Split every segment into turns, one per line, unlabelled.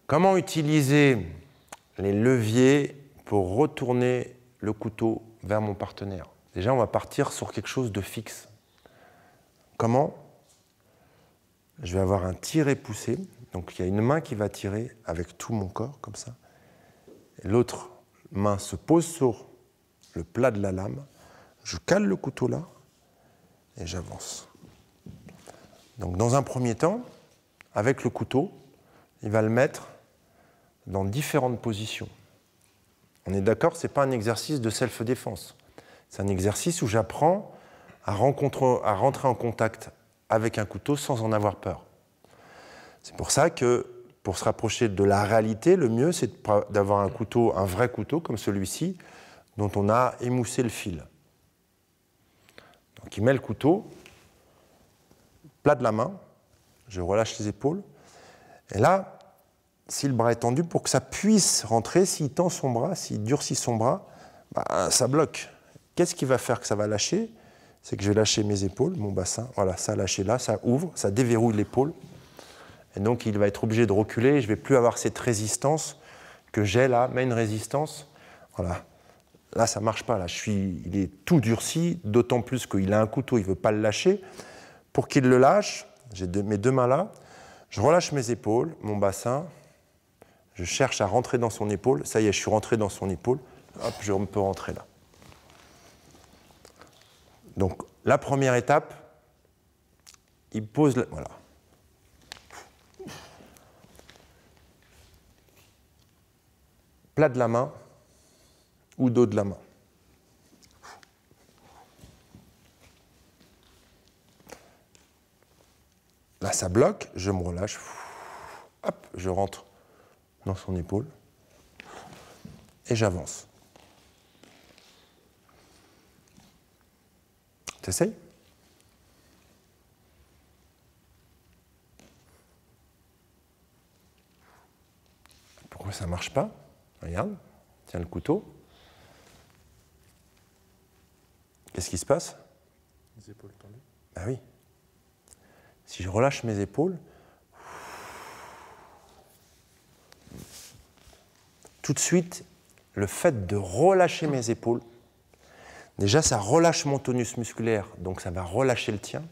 Comment utiliser les leviers pour retourner le couteau vers mon partenaire? Déjà, on va partir sur quelque chose de fixe. Comment? Je vais avoir un tiré-poussé. Donc, il y a une main qui va tirer avec tout mon corps, comme ça. L'autre main se pose sur le plat de la lame. Je cale le couteau là et j'avance. Donc, dans un premier temps, avec le couteau, il va le mettre dans différentes positions. On est d'accord, ce n'est pas un exercice de self-défense. C'est un exercice où j'apprends à rentrer en contact avec un couteau sans en avoir peur. C'est pour ça que, pour se rapprocher de la réalité, le mieux, c'est d'avoir un couteau, un vrai couteau comme celui-ci, dont on a émoussé le fil. Donc il met le couteau, plat de la main, je relâche les épaules, et là, si le bras est tendu, pour que ça puisse rentrer, s'il tend son bras, s'il durcit son bras, ça bloque. Qu'est-ce qui va faire que ça va lâcher? C'est que je vais lâcher mes épaules, mon bassin, voilà, ça a lâché là, ça ouvre, ça déverrouille l'épaule, et donc il va être obligé de reculer, et je ne vais plus avoir cette résistance que j'ai là, mais une résistance, voilà. Là, ça ne marche pas, là. Il est tout durci, d'autant plus qu'il a un couteau, il ne veut pas le lâcher. Pour qu'il le lâche, j'ai mes deux mains là, je relâche mes épaules, mon bassin, je cherche à rentrer dans son épaule, ça y est, je suis rentré dans son épaule, hop, je peux rentrer là. Donc, la première étape, il pose, voilà. Plat de la main ou dos de la main. Là, ça bloque, je me relâche, hop, je rentre dans son épaule et j'avance. T'essayes? Pourquoi ça ne marche pas? Regarde, tiens le couteau. Qu'est-ce qui se passe?
Les épaules tendues.
Ben oui. Si je relâche mes épaules, tout de suite, le fait de relâcher mes épaules, déjà ça relâche mon tonus musculaire, donc ça va relâcher le tien.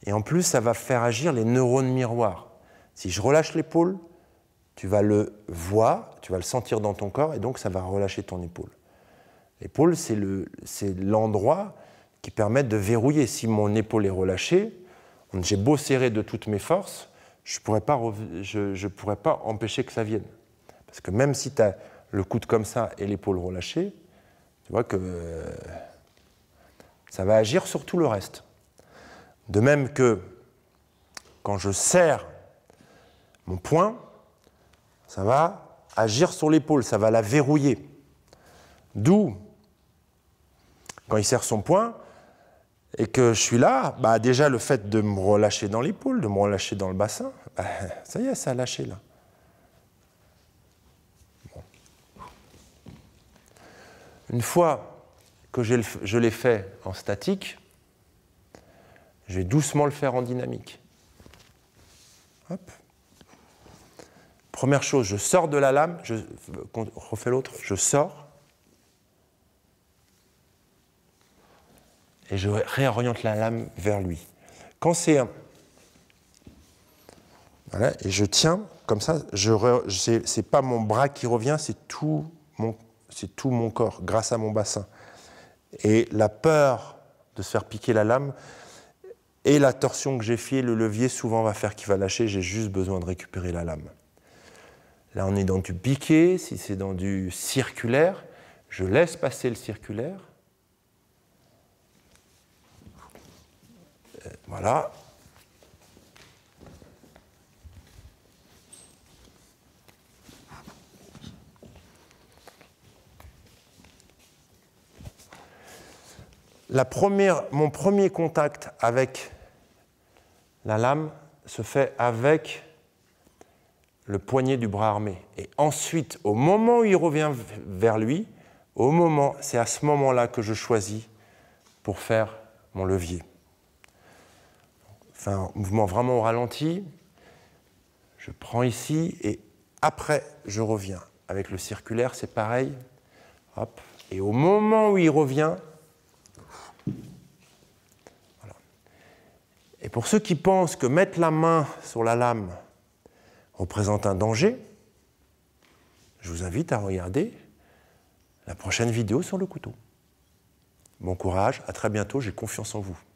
Et en plus, ça va faire agir les neurones miroirs. Si je relâche l'épaule, tu vas le voir, tu vas le sentir dans ton corps, et donc ça va relâcher ton épaule. L'épaule, c'est l'endroit qui permet de verrouiller. Si mon épaule est relâchée, j'ai beau serrer de toutes mes forces, je ne pourrais pas empêcher que ça vienne. Parce que même si tu as le coude comme ça et l'épaule relâchée, tu vois que ça va agir sur tout le reste. De même que quand je serre mon poing, ça va agir sur l'épaule, ça va la verrouiller. D'où, quand il serre son poing et que je suis là, déjà le fait de me relâcher dans l'épaule, de me relâcher dans le bassin, ça y est, ça a lâché là. Bon. Une fois que je l'ai fait en statique, je vais doucement le faire en dynamique. Hop. Première chose, je sors de la lame, je refais l'autre, je sors et je réoriente la lame vers lui. Quand c'est voilà, et je tiens comme ça, c'est pas mon bras qui revient, c'est tout mon corps grâce à mon bassin. Et la peur de se faire piquer la lame et la torsion que j'ai fait, le levier souvent va faire qu'il va lâcher, j'ai juste besoin de récupérer la lame. Là, on est dans du piqué, si c'est dans du circulaire, je laisse passer le circulaire. Voilà. Mon premier contact avec la lame se fait avec le poignet du bras armé. Et ensuite, au moment où il revient vers lui, c'est à ce moment-là que je choisis pour faire mon levier. Enfin, un mouvement vraiment au ralenti. Je prends ici et Après, je reviens. Avec le circulaire, c'est pareil. Hop. Et au moment où il revient, voilà. Et pour ceux qui pensent que mettre la main sur la lame représente un danger, je vous invite à regarder la prochaine vidéo sur le couteau. Bon courage, à très bientôt, j'ai confiance en vous.